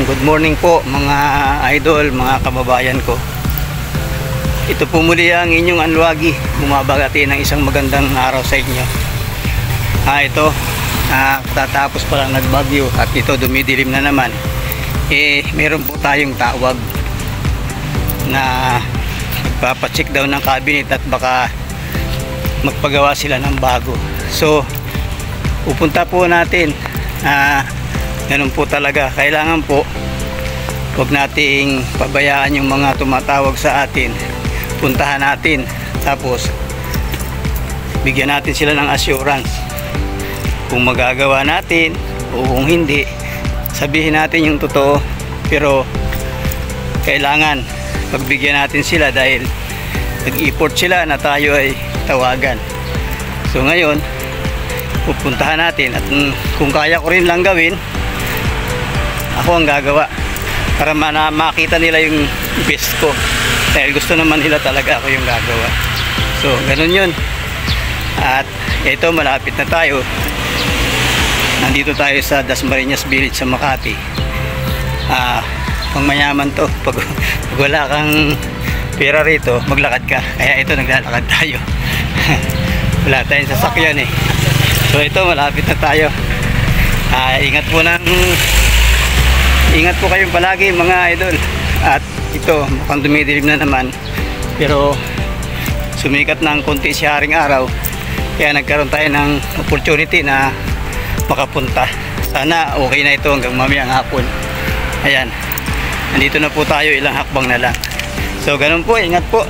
good morning po mga idol, mga kababayan ko. Ito po muli ang inyong Anluagi, bumabagati ng isang magandang araw sa inyo. Ito, tatapos pa lang nagbagyo at ito dumidilim na naman. Meron po tayong tawag na magpapacheck daw ng cabinet at baka magpagawa sila ng bago. So, pupunta po natin. Ganun po talaga, kailangan po huwag nating pabayaan yung mga tumatawag sa atin. Puntahan natin, tapos bigyan natin sila ng assurance kung magagawa natin o kung hindi. Sabihin natin yung totoo, pero kailangan pagbigyan natin sila dahil nag-effort sila na tayo ay tawagan. So ngayon pupuntahan natin at kung kaya ko rin lang gawin, ako ang gagawa para makita nila yung best ko, dahil gusto naman nila talaga ako yung gagawa. So ganun yun. At ito, malapit na tayo. Nandito tayo sa Dasmariñas Village sa Makati. Pang mayaman to, pag wala kang pera rito, maglakad ka. Kaya ito, naglalakad tayo. Wala tayong sasakyan eh. So ito, malapit na tayo. Ingat po kayong palagi mga idol. At ito, mukhang dumidilim na naman, pero sumikat ng konti si haring araw, kaya nagkaroon tayo ng opportunity na makapunta. Sana okay na ito hanggang mamayang hapon. Ayan, nandito na po tayo, ilang hakbang na lang. So ganun po, ingat po.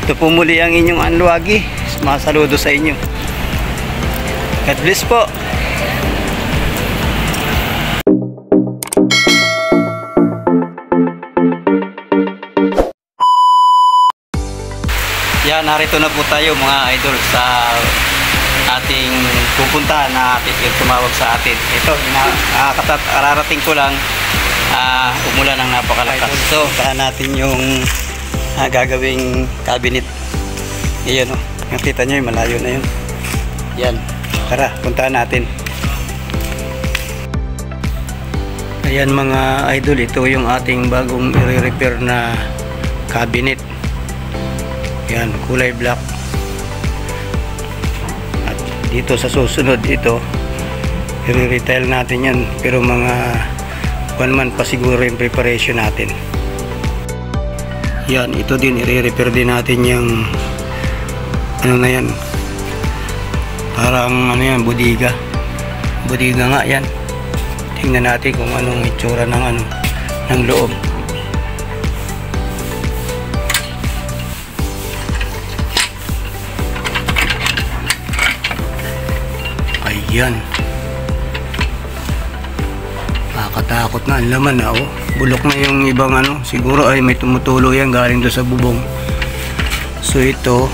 Ito po muli ang inyong Anluagi. Masaludo sa inyo. God bless po. Yan, narito na po tayo mga idol sa ating pupuntahan na tumawag sa atin. Ito, ararating ko lang, umulan ng napakalakas. So, saan natin yung gagawing cabinet. Iyan o, nakita nyo yung malayo na yun. Yan, tara, puntahan natin. Ayan mga idol, ito yung ating bagong i-repair na cabinet. Yan, kulay black. At dito sa susunod, ito i-retail natin yan, pero mga 1 month pa siguro yung preparation natin. Yan, ito din i-repair din natin yung ano na yan, parang ano yan, budiga nga yan. Tingnan natin kung anong itsura ng loob. Ayan, nakakatakot na ang laman na oh. Bulok na yung ibang siguro ay may tumutulo yan galing doon sa bubong. So ito,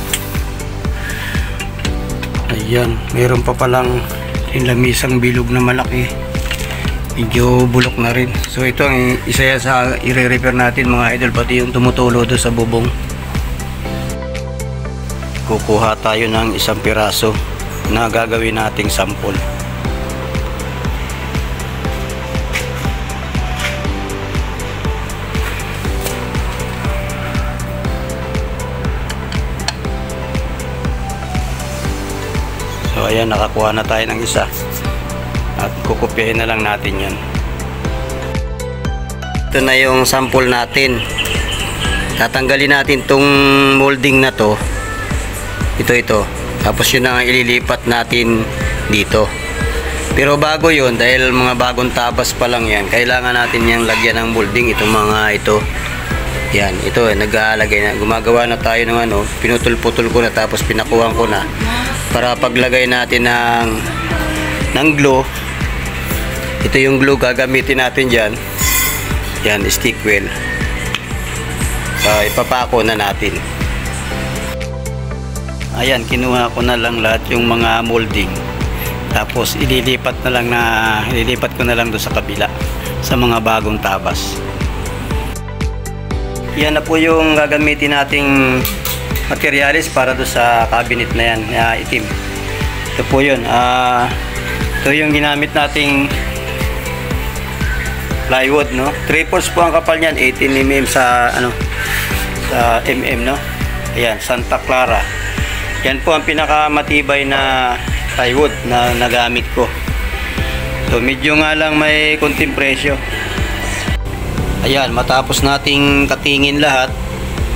ayan, mayroon pa palang lamisang bilog na malaki, medyo bulok na rin. So ito ang isa yan sa i-repair natin mga idol, pati yung tumutulo doon sa bubong. Kukuha tayo ng isang piraso na gagawin nating sample. So ayan, nakakuha na tayo ng isa at kukopyahin na lang natin yan. Ito na yung sample natin. Tatanggalin natin tong molding na to, ito, tapos yun ang ililipat natin dito. Pero bago yun, dahil mga bagong tabas pa lang yan, kailangan natin yung lagyan ng molding. Itong mga ito, yan, ito nag-aalagay na, gumagawa na tayo ng pinutol-putol ko na, tapos pinakuhan ko na para paglagay natin ng glue. Ito yung glue gagamitin natin dyan. Yan, stick wheel. So ipapako na natin. Ayan, kinuha ko na lang lahat yung mga molding, tapos ililipat ko na lang doon sa kabila sa mga bagong tabas. Yan na po yung gagamitin nating materials para doon sa cabinet na yan, itim. Ito po yun. Ito yung ginamit nating plywood, no. 3/4 po ang kapal niyan, 18 mm sa ano, sa mm, no. Ayan, Santa Clara. Yan po ang pinakamatibay na plywood na nagamit ko. So medyo nga lang may konting presyo. Ayan, matapos nating katingin lahat,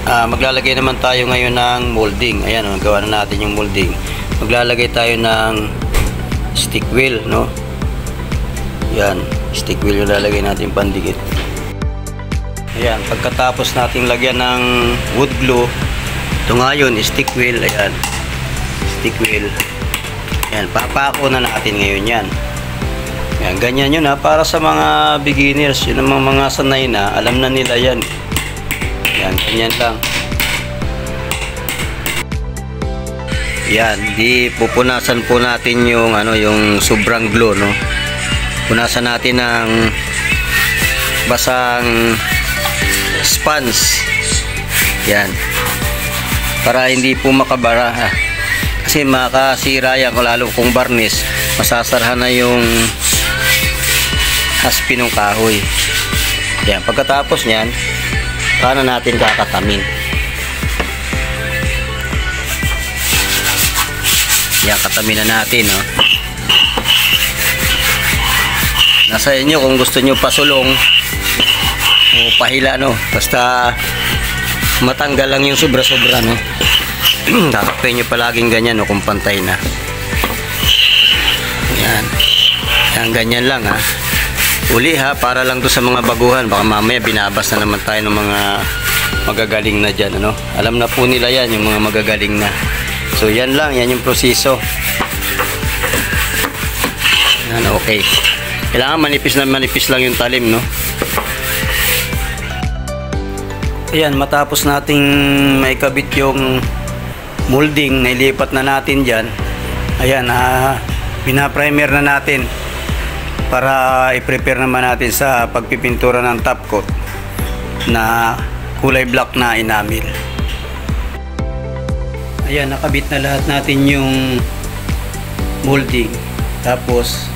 maglalagay naman tayo ngayon ng molding. Ayan, gawa na natin yung molding. Maglalagay tayo ng stick wheel, no. Yan, stick wheel yung lalagay natin pandikit. Ayan, pagkatapos nating lagyan ng wood glue, ito ngayon stick wheel. Ayan, stick wheel. Ayan, papako na natin ngayon yan. Ayan, ganyan yun ha, para sa mga beginners, yun ang mga sanay na, alam na nila yan. Ayan, ganyan lang. Yan, di pupunasan po natin yung ano, yung sobrang glue, no. Punasan natin ng basang sponge. Yan. Para hindi po makabara, ha. Kasi makasira yan, lalo kung varnish, masasarhan na yung haspi ng kahoy. Yan, pagkatapos niyan, paano natin kakatamin? Yan, katamin na natin, no. Nasa inyo kung gusto nyo pasulong o pahila, no. Basta matanggal lang yung sobra-sobra, no. Takapin nyo palaging ganyan, no, kung pantay na. Yan. Yan, ganyan lang, ha. Uli, ha, para lang to sa mga baguhan. Baka mamaya binabas na naman tayo ng mga magagaling na dyan, ano. Alam na po nila yan, yung mga magagaling na. So yan lang, yan yung proseso. Yan, okay. Kailangan manipis na manipis lang yung talim, no. Ayan, matapos nating maikabit yung molding, nailipat na natin dyan. Ayan, pina-primer na natin para i-prepare naman natin sa pagpipintura ng top coat na kulay black na enamel. Ayan, nakabit na lahat natin yung molding, tapos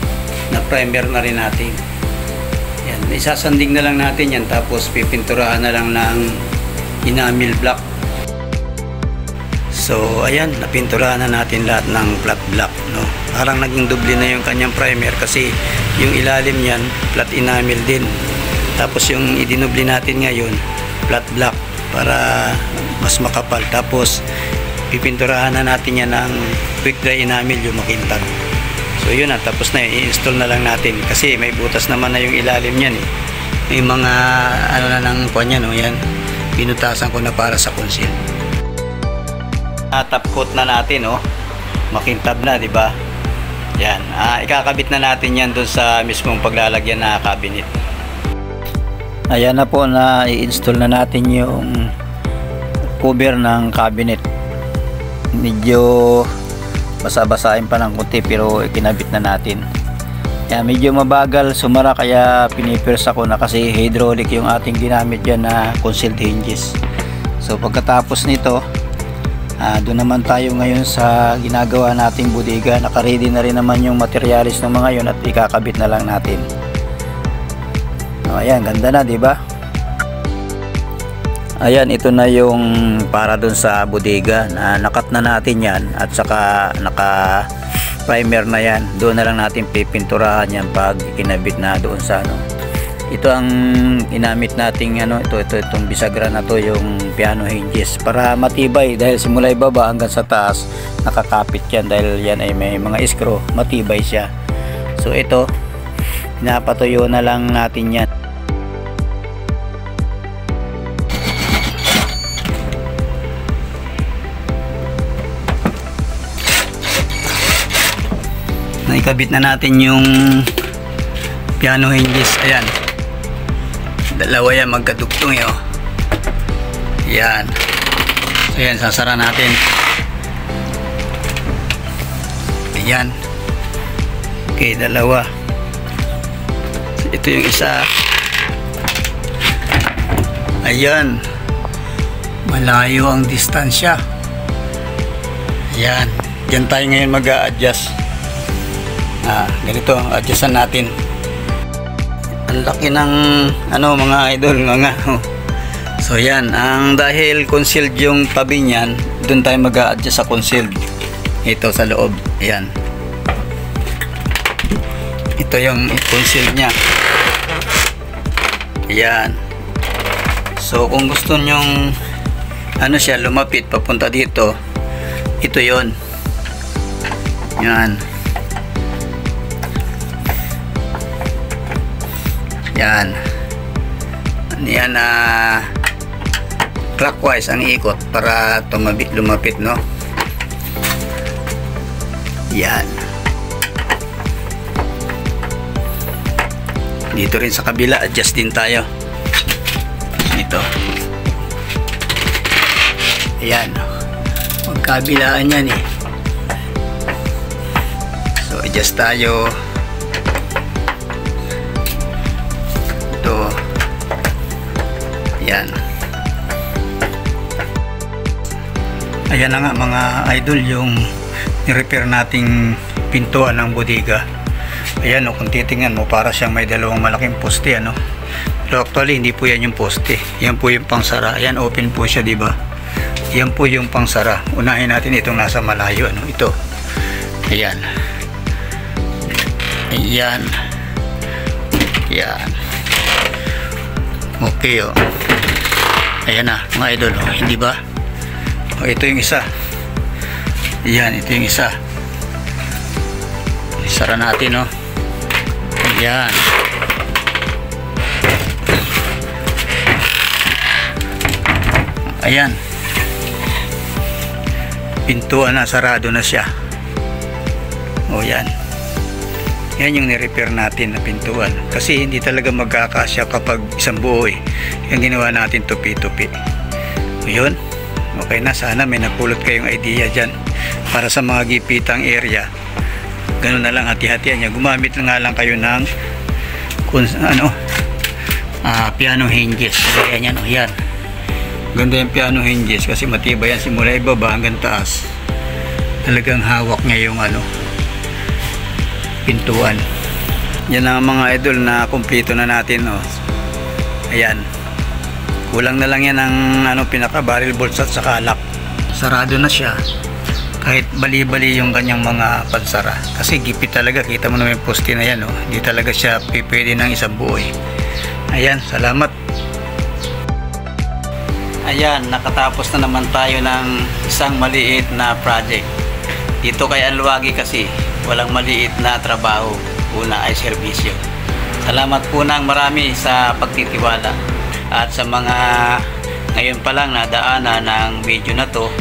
na primer na rin natin. Ayan, isasanding na lang natin yan, tapos pipinturahan na lang ng enamel black. So ayan, napinturahan na natin lahat ng flat black, no. Parang naging doble na yung kanyang primer kasi yung ilalim niyan flat enamel din. Tapos yung idinubli natin ngayon flat black para mas makapal. Tapos pipinturahan na natin yan ng quick dry enamel, yung makintab. So yun na, tapos na, i-install na lang natin kasi may butas naman na yung ilalim niyan, eh. May mga ano na ng kuwan yan, no. Yan, pinutasan ko na para sa conceal. Top coat na natin, oh. Makintab na, di ba? Yan, ikakabit na natin yan doon sa mismong paglalagyan na cabinet. Ayan na po, na i-install na natin yung cover ng cabinet. Medyo basa-basahin pa ng kunti pero kinabit na natin. Yan, medyo mabagal sumara kaya pinipirsa ko na kasi hydraulic yung ating ginamit dyan na concealed hinges. So pagkatapos nito, doon naman tayo ngayon sa ginagawa nating bodega. Naka-ready na rin naman yung materialis ng mga yun at ikakabit na lang natin. Ayan, ganda na, di ba? Ayan, ito na yung para doon sa bodega na nakat na natin yan at saka naka primer na yan. Doon na lang natin pipinturahan yan pag kinabit na doon sa ano. Ito ang inamit nating ano, itong bisagra na to, yung piano hinges, para matibay dahil simula ibaba hanggang sa taas nakakapit yan dahil yan ay may mga screw, matibay siya. So ito, pinapatuyo na lang natin yan. Naikabit na natin yung piano hinges. Ayan, dalawa yan magkadugtong, yun. Yan. So yan, sasara natin. Ayan. Okay, dalawa. Ito yung isa. Ayan, malayo ang distansya. Ayan, yan tayo ngayon mag-a-adjust. Ganito ang adjustan natin. Ang laki ng mga idol, mga so yan, dahil concealed yung tabi niyan, doon tayo mag-a-adjust sa concealed. Ito sa loob, ayan. Ito yung concealed nya. Ayan. So kung gusto nyong siya lumapit papunta dito, ito yon. Yan. Yan. Yan clockwise ang ikot para lumapit, no? Yan. Dito rin sa kabila, adjust din tayo. Ito. Ayan. Magkabilaan yan eh. So, adjust tayo. Ito. Ayan. Ayan na nga mga idol, yung ni-repair nating pintuan ng bodega. Ayan o, kung titingnan mo, para siyang may dalawang malaking poste, ano. Pero actually hindi po yan yung poste, yan po yung pangsara. Ayan, open po siya, diba? Yan po yung pangsara. Unahin natin itong nasa malayo, ano. Ito. Ayan. Ayan. Ayan. Okay o. Ayan na mga idol o, hindi ba? O, ito yung isa. Ayan, ito yung isa. Sara natin o. Ayan. Ayan. Pintuan na, sarado na siya. O yan. Yan yung ni-repair natin na pintuan. Kasi hindi talaga magkakasya kapag isang buo eh. Yung ginawa natin tupi-tupi. O yun. Okay na, sana may napulot kayong idea dyan. Para sa mga gipitang area, ganun na lang, hati-hatian niya. Gumamit na nga lang kayo ng piano hinges. Ayan yan, yan. Ganda yung piano hinges kasi matibay yan simula ibaba hanggang taas. Talagang hawak niya yung pintuan. Yan ang mga idol na kumpleto na natin. Ayan. Kulang na lang yan ang pinaka barrel bolts at saka lock. Sarado na siya. Kahit bali-bali yung kanyang mga pansara. Kasi gipit talaga. Kita mo naman yung poste na yan. Hindi talaga siya pwede ng isang buo. Ayan, salamat. Ayan, nakatapos na naman tayo ng isang maliit na project. Dito kay Anluwagi kasi walang maliit na trabaho. Una ay serbisyo. Salamat po ng marami sa pagtitiwala. At sa mga ngayon pa lang nadaanan ng video na to,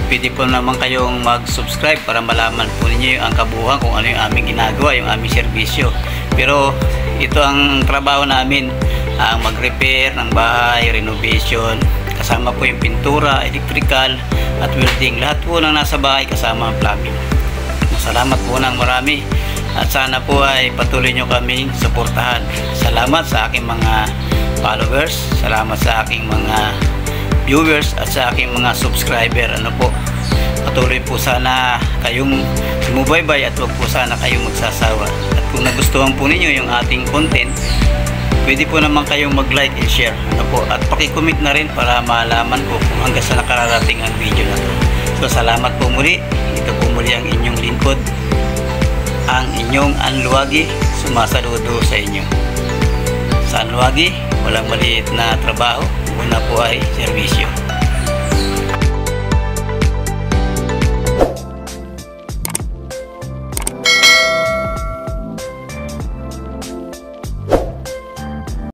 pwede po naman kayong mag-subscribe para malaman po ninyo ang kabuuan kung ano yung aming ginagawa, yung aming serbisyo. Pero ito ang trabaho namin, ang mag-repair ng bahay, renovation, kasama po yung pintura, electrical at welding. Lahat po ng nasa bahay kasama ang plumbing. Salamat po ng marami at sana po ay patuloy nyo kaming suportahan. Salamat sa aking mga followers, salamat sa aking mga viewers at sa aking mga subscriber. Patuloy po sana kayong sumubaybay at wag po sana kayong magsasawa. At kung nagustuhan po ninyo yung ating content, pwede po naman kayong mag-like and share. At paki-comment na rin para malaman po kung hanggang sa nakararating ang video na to. So salamat po muli. Ito po muli ang inyong lingkod, ang inyong Anluwagi, sumasaludo sa inyo. Sa Anluwagi, walang maliit na trabaho, una po ay serbisyo.